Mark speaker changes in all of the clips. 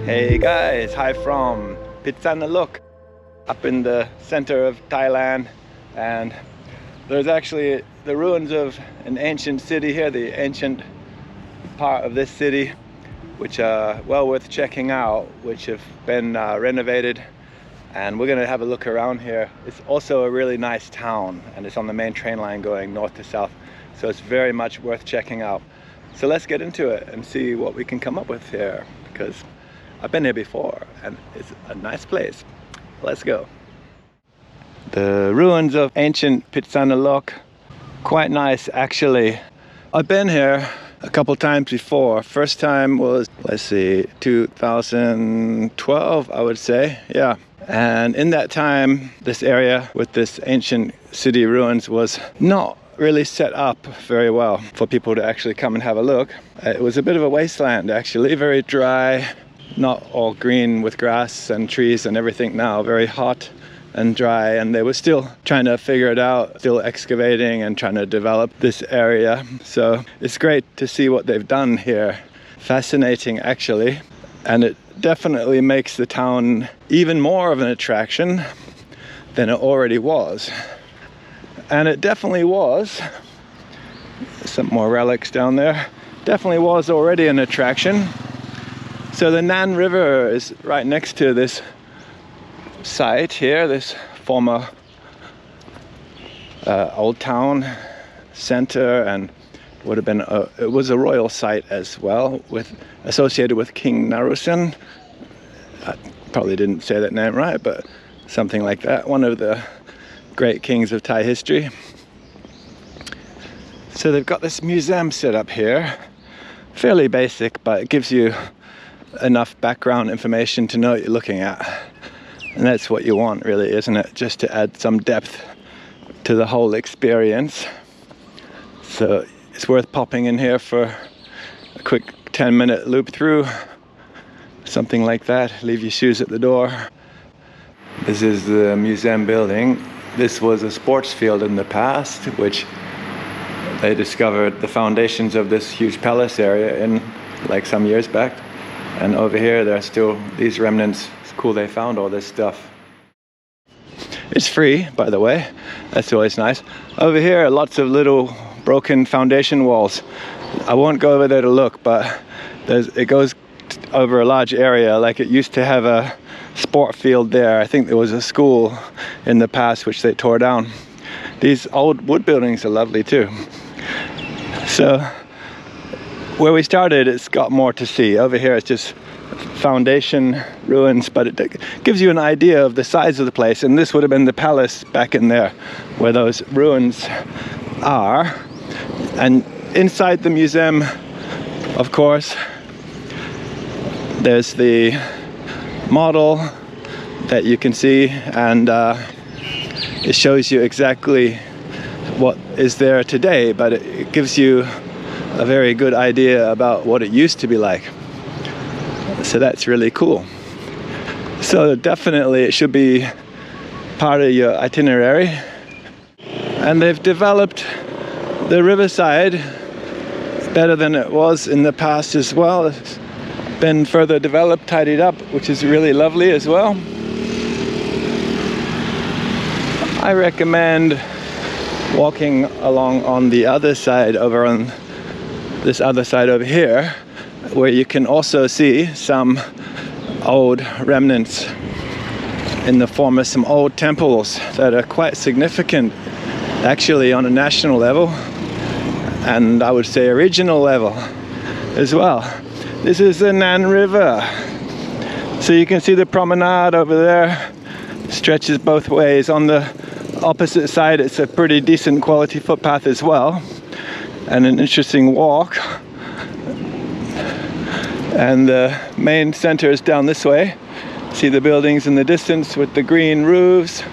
Speaker 1: Hey guys, hi from Phitsanulok, up in the center of Thailand, and there's actually the ruins of an ancient city here, the ancient part of this city, which are well worth checking out, which have been renovated, and we're gonna have a look around here. It's also a really nice town, and it's on the main train line going north to south, so it's very much worth checking out. So let's get into it and see what we can come up with here, because I've been here before and it's a nice place. Let's go. The ruins of ancient Phitsanulok, quite nice actually. I've been here a couple times before. First time was, let's see, 2012 I would say, yeah. And in that time, this area with this ancient city ruins was not really set up very well for people to actually come and have a look. It was a bit of a wasteland actually, very dry, not all green with grass and trees and everything now, very hot and dry, and they were still trying to figure it out, still excavating and trying to develop this area. So it's great to see what they've done here. Fascinating actually, and it definitely makes the town even more of an attraction than it already was. And it definitely was. Some more relics down there. Definitely was already an attraction. So the Nan River is right next to this site here, this former old town center, and would have been it was a royal site as well, associated with King Narusan. I probably didn't say that name right, but something like that. One of the great kings of Thai history. So they've got this museum set up here, fairly basic, but it gives you enough background information to know what you're looking at, and that's what you want really, isn't it? Just to add some depth to the whole experience. So it's worth popping in here for a quick 10-minute loop through, something like that. Leave your shoes at the door. This is the museum building. This was a sports field in the past, which they discovered the foundations of this huge palace area in like some years back. And over here there are still these remnants. It's cool they found all this stuff. It's free, by the way. That's always nice. Over here, lots of little broken foundation walls. I won't go over there to look, but it goes over a large area. Like it used to have a sport field there. I think there was a school in the past which they tore down. These old wood buildings are lovely too. So where we started, it's got more to see. Over here it's just foundation ruins, but it gives you an idea of the size of the place. And this would have been the palace back in there where those ruins are. And inside the museum, of course, there's the model that you can see, and it shows you exactly what is there today, but it gives you a very good idea about what it used to be like. So that's really cool. So definitely it should be part of your itinerary. And they've developed the Riverside better than it was in the past as well. It's been further developed, tidied up, which is really lovely as well. I recommend walking along on the other side, over on this other side over here, where you can also see some old remnants in the form of some old temples that are quite significant actually on a national level, and I would say a regional level as well. This is the Nan River. So you can see the promenade over there stretches both ways. On the opposite side it's a pretty decent quality footpath as well, and an interesting walk. And the main center is down this way. See the buildings in the distance with the green roofs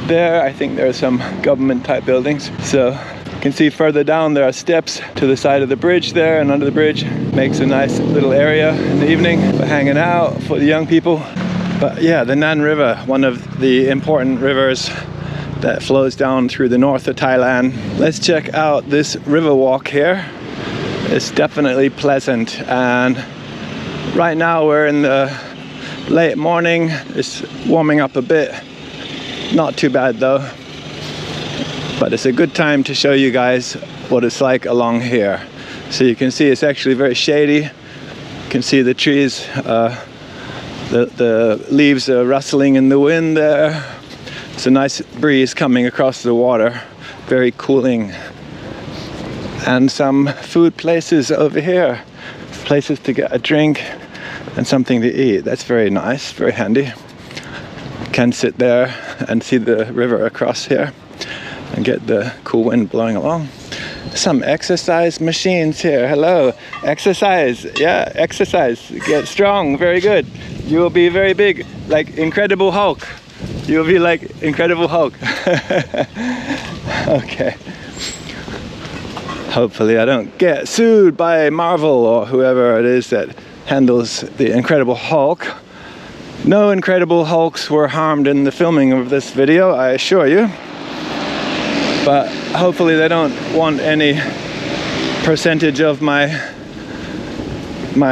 Speaker 1: there. I think there are some government type buildings. So you can see further down there are steps to the side of the bridge there, and under the bridge makes a nice little area in the evening for hanging out for the young people. But yeah, the Nan River, one of the important rivers that flows down through the north of Thailand. Let's check out this river walk here. It's definitely pleasant, and right now we're in the late morning. It's warming up a bit. Not too bad though. But it's a good time to show you guys what it's like along here. So you can see it's actually very shady. You can see the trees, the leaves are rustling in the wind there. It's a nice breeze coming across the water, very cooling. And some food places over here, places to get a drink and something to eat. That's very nice, very handy. Can sit there and see the river across here and get the cool wind blowing along. Some exercise machines here. Hello, exercise. Yeah, exercise. Get strong. Very good. You will be very big, like Incredible Hulk. You will be like Incredible Hulk. Okay. Hopefully I don't get sued by Marvel or whoever it is that handles the Incredible Hulk. No Incredible Hulks were harmed in the filming of this video, I assure you. But hopefully they don't want any percentage of my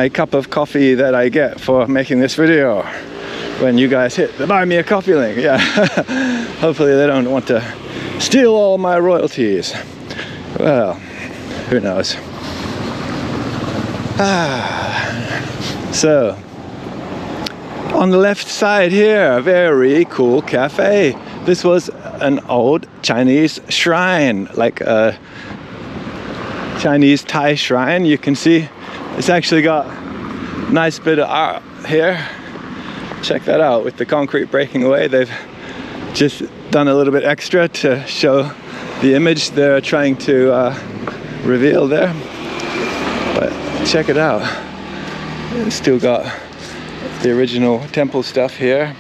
Speaker 1: cup of coffee that I get for making this video. When you guys hit the buy me a coffee link, yeah. Hopefully they don't want to steal all my royalties. Well, who knows. So, on the left side here, a very cool cafe. This was an old Chinese shrine, like a Chinese Thai shrine. You can see it's actually got a nice bit of art here. Check that out, with the concrete breaking away. They've just done a little bit extra to show the image they're trying to reveal there. But check it out. It's still got the original temple stuff here.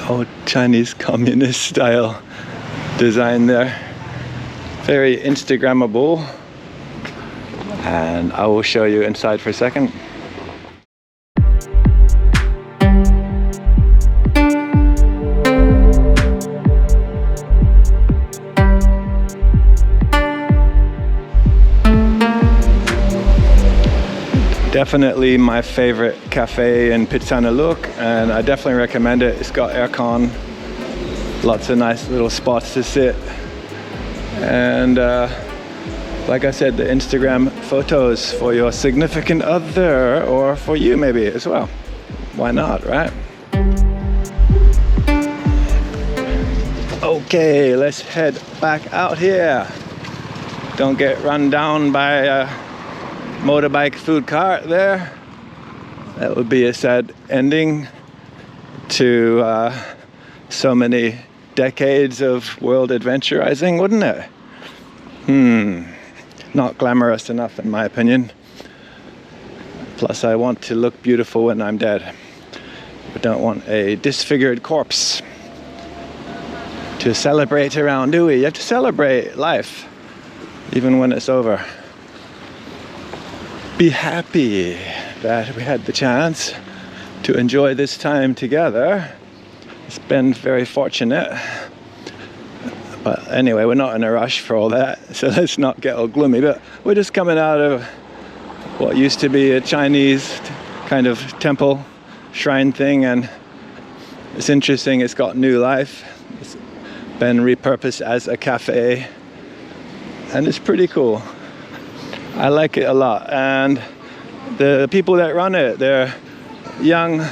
Speaker 1: Old Chinese communist style design there. Very Instagrammable. And I will show you inside for a second. Definitely my favorite cafe in Phitsanulok, and I definitely recommend it. It's got aircon, lots of nice little spots to sit, and like I said, the Instagram photos for your significant other, or for you maybe as well. Why not, right? Okay, let's head back out here. Don't get run down by a motorbike food cart there. That would be a sad ending to so many decades of world adventurizing, wouldn't it? Not glamorous enough in my opinion. Plus I want to look beautiful when I'm dead. I don't want a disfigured corpse to celebrate around, do we? You have to celebrate life, even when it's over. Be happy that we had the chance to enjoy this time together. It's been very fortunate. But anyway, we're not in a rush for all that, so let's not get all gloomy. But we're just coming out of what used to be a Chinese kind of temple shrine thing, and it's interesting, it's got new life. It's been repurposed as a cafe, and it's pretty cool. I like it a lot, and the people that run it, they're young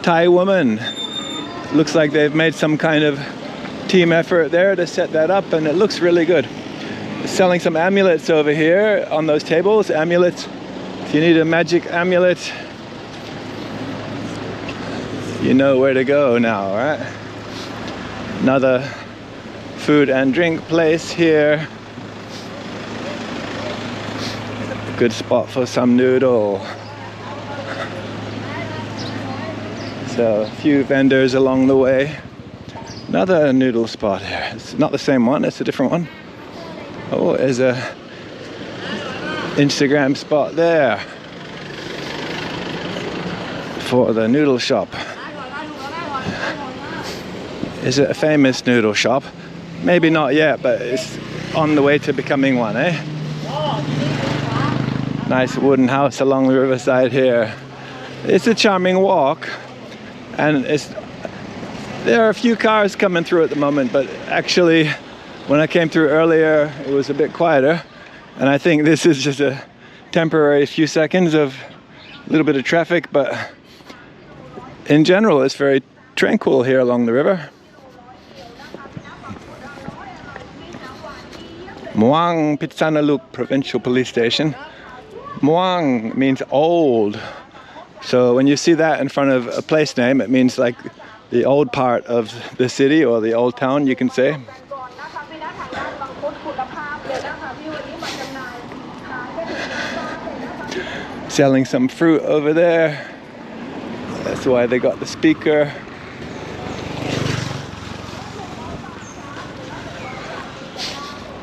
Speaker 1: Thai women. Looks like they've made some kind of team effort there to set that up, and it looks really good. Selling some amulets over here on those tables. Amulets, if you need a magic amulet, you know where to go now, right? Another food and drink place here. Good spot for some noodle. So a few vendors along the way. Another noodle spot here. It's not the same one, it's a different one. Oh, there's a Instagram spot there for the noodle shop. Is it a famous noodle shop? Maybe not yet, but it's on the way to becoming one, eh? Nice wooden house along the riverside here. It's a charming walk, and there are a few cars coming through at the moment, but actually when I came through earlier it was a bit quieter, and I think this is just a temporary few seconds of a little bit of traffic, but in general it's very tranquil here along the river. Muang Phitsanulok Provincial Police Station. Muang means old. So when you see that in front of a place name, it means like the old part of the city or the old town, you can say. Selling some fruit over there. That's why they got the speaker.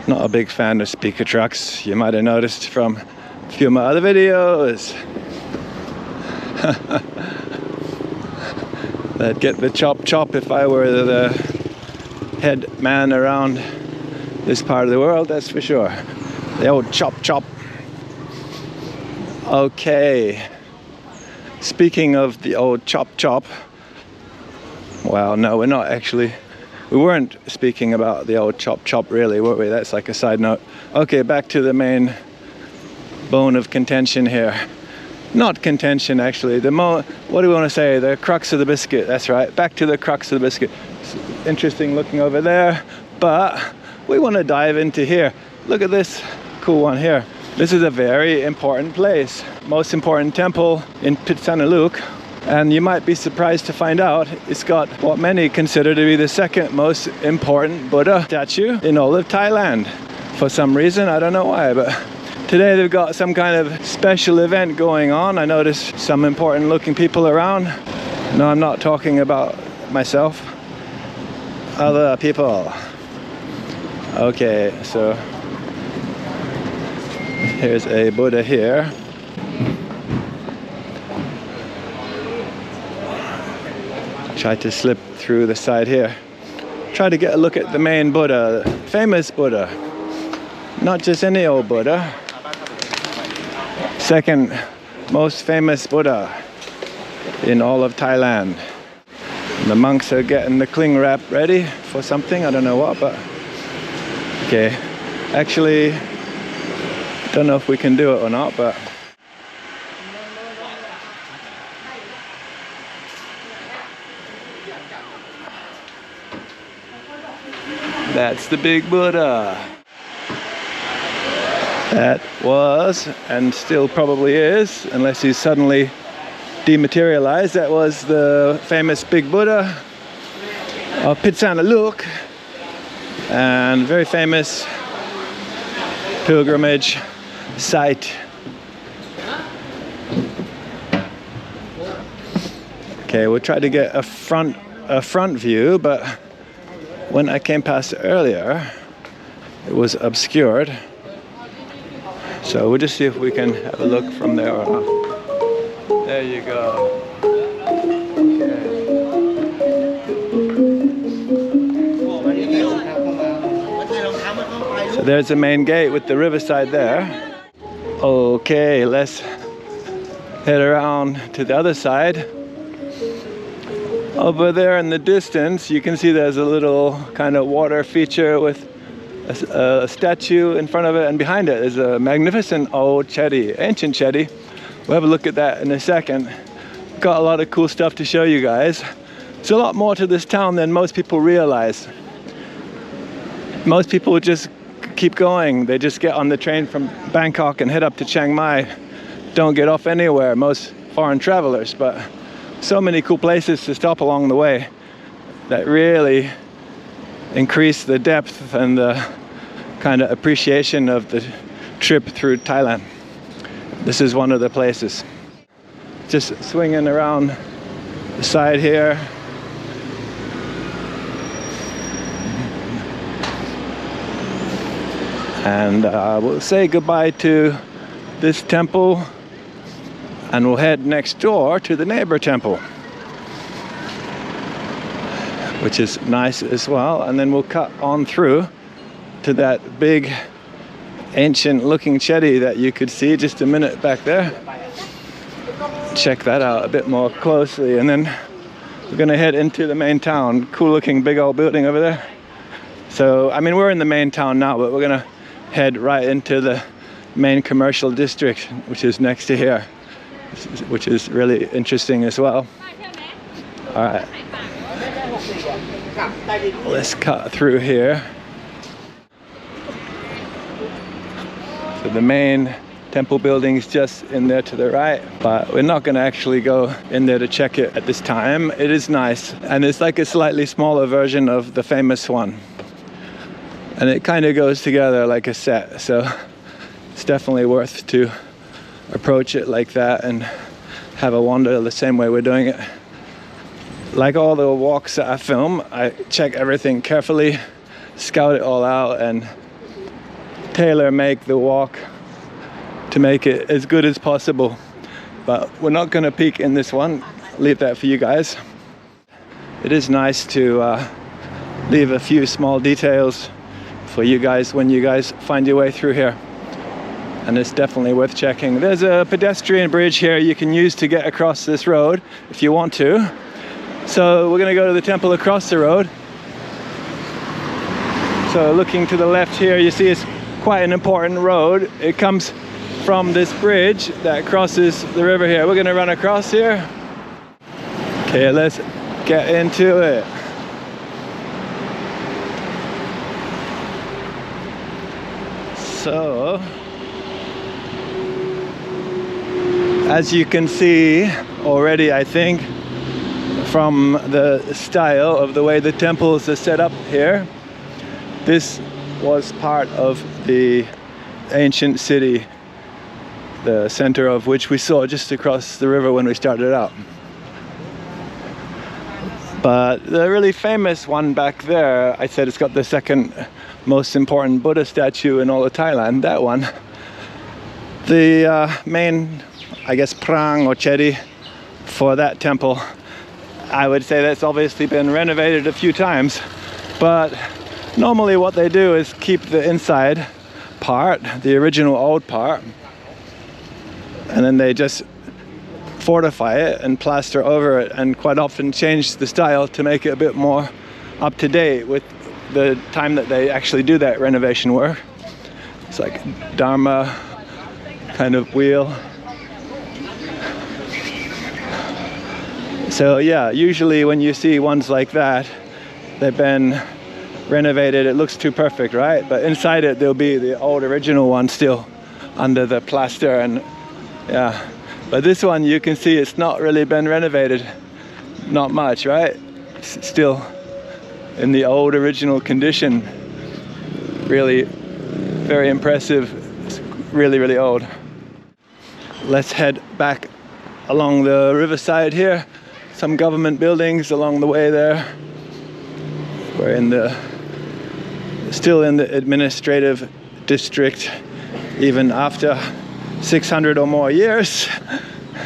Speaker 1: Not a big fan of speaker trucks, you might have noticed from a few of my other videos. That'd get the chop chop if I were the head man around this part of the world, that's for sure. The old chop chop. Okay. Speaking of the old chop chop, well, no, we're not actually. We weren't speaking about the old chop chop really, were we? That's like a side note. Okay, back to the main bone of contention here. Not contention actually, what do we want to say? The crux of the biscuit, that's right. Back to the crux of the biscuit. It's interesting looking over there, but we want to dive into here. Look at this cool one here. This is a very important place. Most important temple in Phitsanulok. And you might be surprised to find out it's got what many consider to be the second most important Buddha statue in all of Thailand. For some reason, I don't know why, but today they've got some kind of special event going on. I noticed some important looking people around. No, I'm not talking about myself. Other people. Okay, so here's a Buddha here. Try to slip through the side here. Try to get a look at the main Buddha, the famous Buddha. Not just any old Buddha. Second most famous Buddha in all of Thailand. And the monks are getting the cling wrap ready for something, I don't know what, but okay. Actually, don't know if we can do it or not, but that's the big Buddha. That was, and still probably is, unless he's suddenly dematerialized, that was the famous big Buddha of Phitsanulok, and very famous pilgrimage site. Okay, we'll try to get a front view, but when I came past it earlier, it was obscured. So we'll just see if we can have a look from there. There you go. Okay. So there's the main gate with the riverside there. Okay, let's head around to the other side. Over there in the distance, you can see there's a little kind of water feature with a statue in front of it, and behind it is a magnificent old chetty, ancient chetty. We'll have a look at that in a second. Got a lot of cool stuff to show you guys. There's a lot more to this town than most people realize. Most people just keep going. They just get on the train from Bangkok and head up to Chiang Mai. Don't get off anywhere, most foreign travelers, but so many cool places to stop along the way that really increase the depth and the kind of appreciation of the trip through Thailand. This is one of the places. Just swinging around the side here. And we'll say goodbye to this temple, and we'll head next door to the neighbor temple, which is nice as well. And then we'll cut on through to that big ancient looking jetty that you could see just a minute back there. Check that out a bit more closely, and then we're gonna head into the main town. Cool looking big old building over there. So, I mean, we're in the main town now, but we're gonna head right into the main commercial district, which is next to here, which is really interesting as well. All right, let's cut through here. So the main temple building's just in there to the right, but we're not going to actually go in there to check it at this time. It is nice, and it's like a slightly smaller version of the famous one, and it kind of goes together like a set, so it's definitely worth to approach it like that and have a wander the same way we're doing it. Like all the walks that I film, I check everything carefully, scout it all out, and tailor make the walk to make it as good as possible. But we're not going to peek in this one, leave that for you guys. It is nice to leave a few small details for you guys when you guys find your way through here, and it's definitely worth checking. There's a pedestrian bridge here you can use to get across this road if you want to. So we're going to go to the temple across the road. So looking to the left here, you see it's quite an important road. It comes from this bridge that crosses the river here. We're going to run across here. Okay, let's get into it. So, as you can see already, I think, from the style of the way the temples are set up here, this was part of the ancient city, the center of which we saw just across the river when we started out. But the really famous one back there, I said it's got the second most important Buddha statue in all of Thailand, that one. The main, I guess, prang or chedi for that temple, I would say that's obviously been renovated a few times, but normally what they do is keep the inside part, the original old part, and then they just fortify it and plaster over it, and quite often change the style to make it a bit more up to date with the time that they actually do that renovation work. It's like Dharma kind of wheel. So yeah, usually when you see ones like that, they've been renovated. It looks too perfect, right? But inside it, there'll be the old original one still under the plaster, and yeah. But this one, you can see it's not really been renovated, not much, right? It's still in the old original condition. Really very impressive. It's really, really old. Let's head back along the riverside here. Some government buildings along the way there. We're still in the administrative district, even after 600 or more years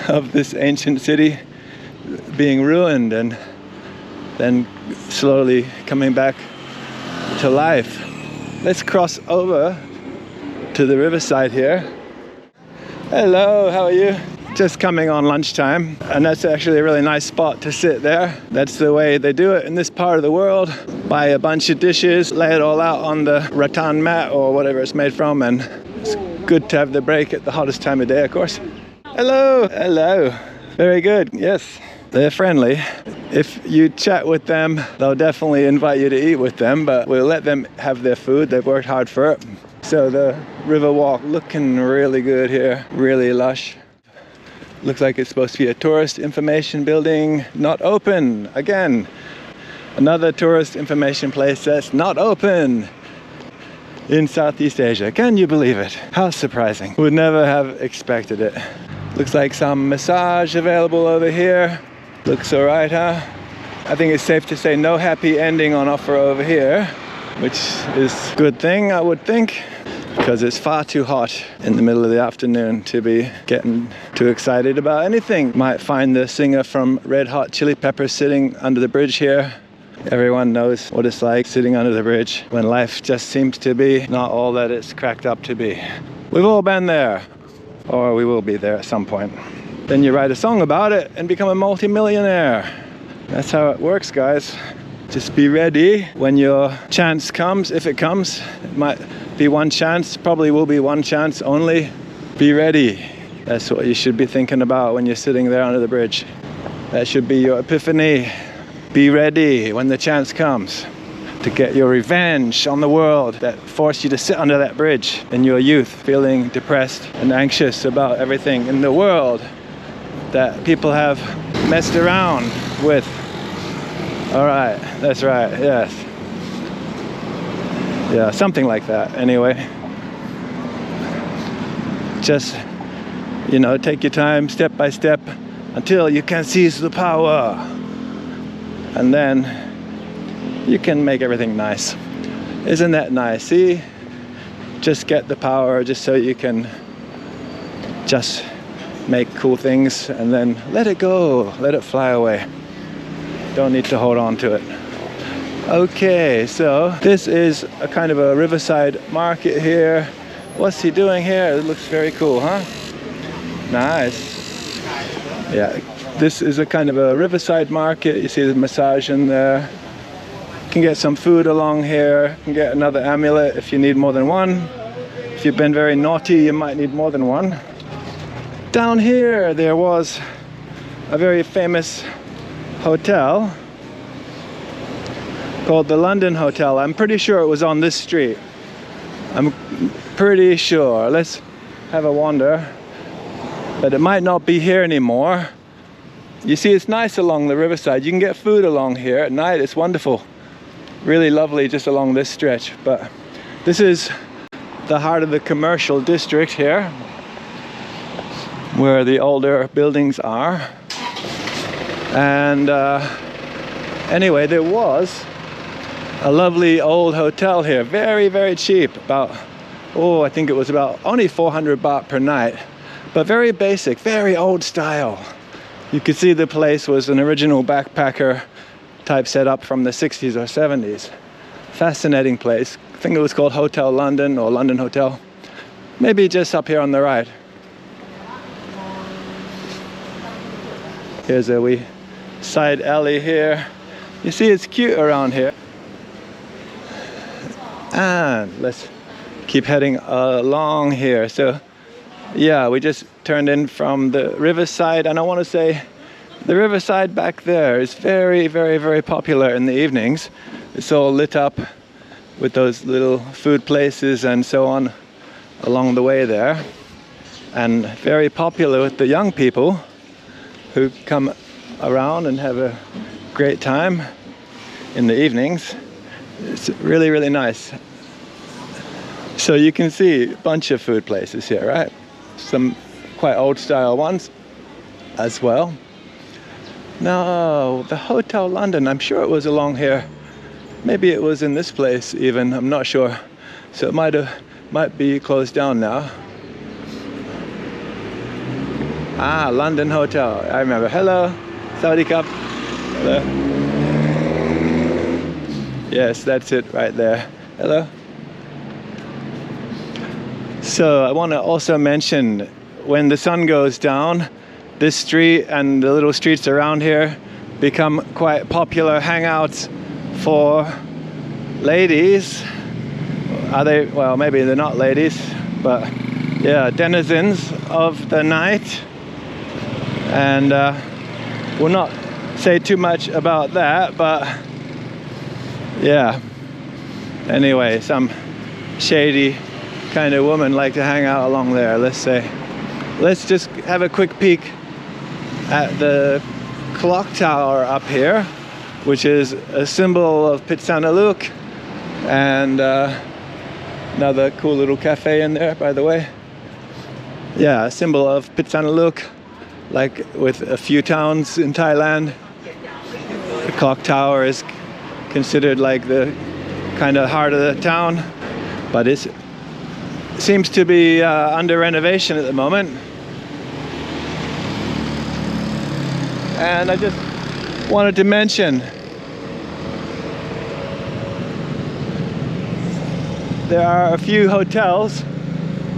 Speaker 1: of this ancient city being ruined and then slowly coming back to life. Let's cross over to the riverside here. Hello, how are you? Just coming on lunchtime, and that's actually a really nice spot to sit there. That's the way they do it in this part of the world. Buy a bunch of dishes, lay it all out on the rattan mat or whatever it's made from, and it's good to have the break at the hottest time of day, of course. Hello, hello. Very good, yes. They're friendly. If you chat with them, they'll definitely invite you to eat with them, but we'll let them have their food. They've worked hard for it. So the river walk looking really good here, really lush. Looks like it's supposed to be a tourist information building, not open. Again, another tourist information place that's not open in Southeast Asia. Can you believe it? How surprising. Would never have expected it. Looks like some massage available over here. Looks all right, huh? I think it's safe to say no happy ending on offer over here, which is a good thing, I would think, because it's far too hot in the middle of the afternoon to be getting too excited about anything. Might find the singer from Red Hot Chili Peppers sitting under the bridge here. Everyone knows what it's like sitting under the bridge when life just seems to be not all that it's cracked up to be. We've all been there, or we will be there at some point. Then you write a song about it and become a multi-millionaire. That's how it works, guys. Just be ready when your chance comes, if it comes. It might be one chance, probably will be one chance only. Be ready. That's what you should be thinking about when you're sitting there under the bridge. That should be your epiphany. Be ready when the chance comes to get your revenge on the world that forced you to sit under that bridge in your youth, feeling depressed and anxious about everything in the world that people have messed around with. All right, that's right, yes. Yeah, something like that, anyway. Just, you know, take your time, step by step, until you can seize the power. And then you can make everything nice. Isn't that nice? See? Just get the power just so you can just make cool things and then let it go. Let it fly away. Don't need to hold on to it. Okay, so this is a kind of a riverside market here. What's he doing here? It looks very cool, huh? Nice. Yeah. This is a kind of a riverside market. You see the massage in there. You can get some food along here. You can get another amulet if you need more than one. If you've been very naughty, you might need more than one. Down here, there was a very famous hotel called the London Hotel. I'm pretty sure it was on this street. I'm pretty sure. Let's have a wander. But it might not be here anymore. You see, it's nice along the riverside. You can get food along here at night. It's wonderful. Really lovely just along this stretch. But this is the heart of the commercial district here, where the older buildings are. And anyway, there was a lovely old hotel here. Very, very cheap. About, I think it was about only 400 baht per night. But very basic, very old style. You could see the place was an original backpacker type setup from the 60s or 70s. Fascinating place. I think it was called Hotel London or London Hotel. Maybe just up here on the right. Here's a wee side alley here. You see, it's cute around here. And let's keep heading along here. So yeah, we just turned in from the riverside, and I want to say the riverside back there is very, very, very popular in the evenings. It's all lit up with those little food places and so on along the way there, and very popular with the young people who come around and have a great time in the evenings. It's really, really nice. So you can see a bunch of food places here, right? Some quite old style ones as well. No, the Hotel London, I'm sure it was along here. Maybe it was in this place even, I'm not sure. So it might be closed down now. Ah, London Hotel, I remember. Hello, Sawadee Krap. Hello. Yes, that's it right there. Hello. So I want to also mention, when the sun goes down, this street and the little streets around here become quite popular hangouts for ladies. Are they? Well, maybe they're not ladies, but yeah, denizens of the night. And we'll not say too much about that, but yeah. Anyway, some shady kind of women like to hang out along there, let's say. Let's just have a quick peek at the clock tower up here, which is a symbol of Phitsanulok, and another cool little cafe in there, by the way. Yeah, a symbol of Phitsanulok, like with a few towns in Thailand. The clock tower is considered like the kind of heart of the town, but it seems to be under renovation at the moment. And I just wanted to mention there are a few hotels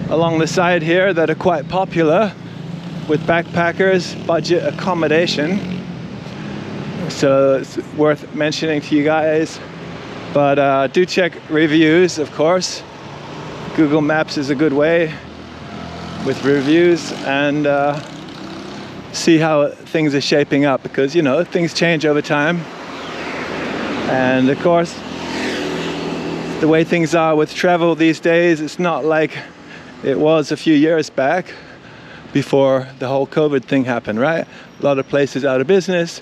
Speaker 1: along the side here that are quite popular with backpackers, budget accommodation. So it's worth mentioning to you guys. But do check reviews, of course. Google Maps is a good way with reviews, and see how things are shaping up, because you know things change over time. And of course, the way things are with travel these days, it's not like it was a few years back before the whole COVID thing happened, right? A lot of places out of business.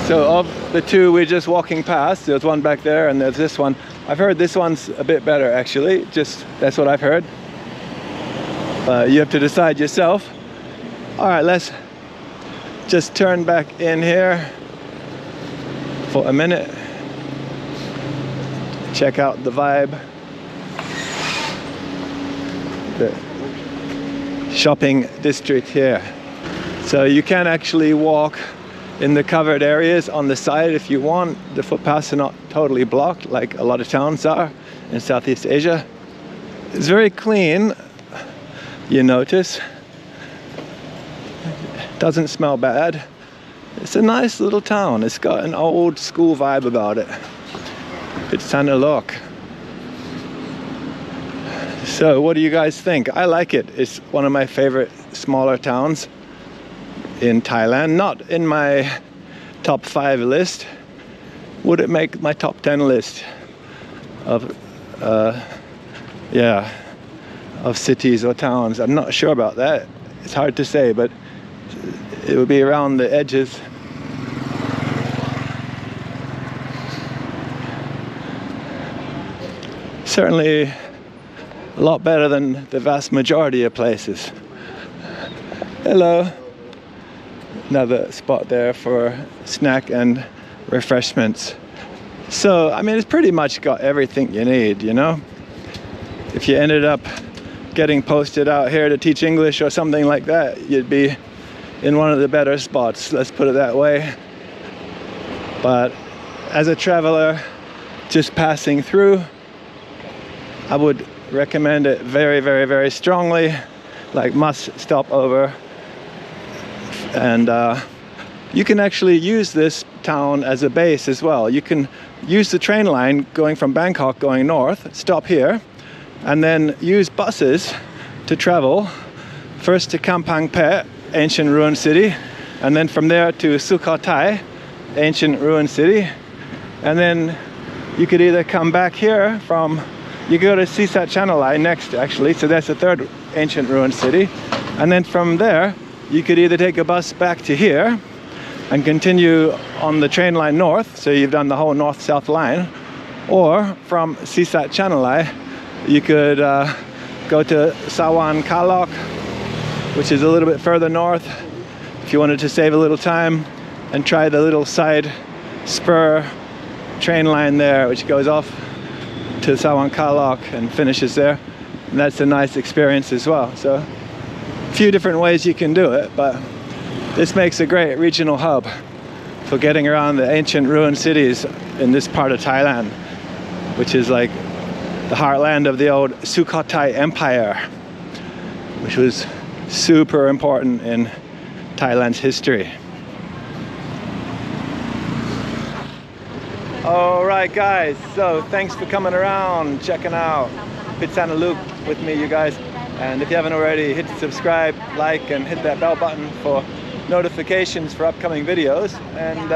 Speaker 1: So of the two we're just walking past, there's one back there and there's this one. I've heard this one's a bit better actually, just that's what I've heard. You have to decide yourself. All right, let's just turn back in here for a minute. Check out the vibe. The shopping district here. So you can actually walk in the covered areas on the side if you want. The footpaths are not totally blocked like a lot of towns are in Southeast Asia. It's very clean, you notice. Doesn't smell bad. It's a nice little town. It's got an old school vibe about it. Phitsanulok. So what do you guys think? I like it. It's one of my favorite smaller towns in Thailand. Not in my top 5 list. Would it make my top 10 list of of cities or towns? I'm not sure about that. It's hard to say, but it would be around the edges. Certainly a lot better than the vast majority of places. Hello. Another spot there for snack and refreshments. So, I mean, it's pretty much got everything you need, you know? If you ended up getting posted out here to teach English or something like that, you'd be in one of the better spots, let's put it that way. But as a traveler just passing through, I would recommend it very, very, very strongly, like must stop over. And you can actually use this town as a base as well. You can use the train line going from Bangkok going north, stop here, and then use buses to travel first to Kamphaeng, Phet, ancient ruined city, and then from there to Sukhothai, ancient ruined city. And then you could either come back here from, you go to Satchanalai next actually, so that's the third ancient ruined city. And then from there, you could either take a bus back to here and continue on the train line north, so you've done the whole north-south line, or from Satchanalai, you could go to Sawankhalok, which is a little bit further north, if you wanted to save a little time, and try the little side spur train line there, which goes off to Sawankhalok and finishes there. And that's a nice experience as well. So a few different ways you can do it, but this makes a great regional hub for getting around the ancient ruined cities in this part of Thailand, which is like the heartland of the old Sukhothai Empire, which was super important in Thailand's history. Alright guys, so thanks for coming around, checking out Phitsanulok with me, you guys. And if you haven't already, hit subscribe, like, and hit that bell button for notifications for upcoming videos. And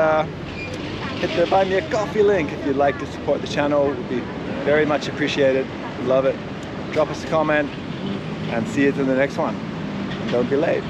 Speaker 1: hit the buy me a coffee link if you'd like to support the channel. It would be very much appreciated. Love it. Drop us a comment and see you in the next one. Don't be late.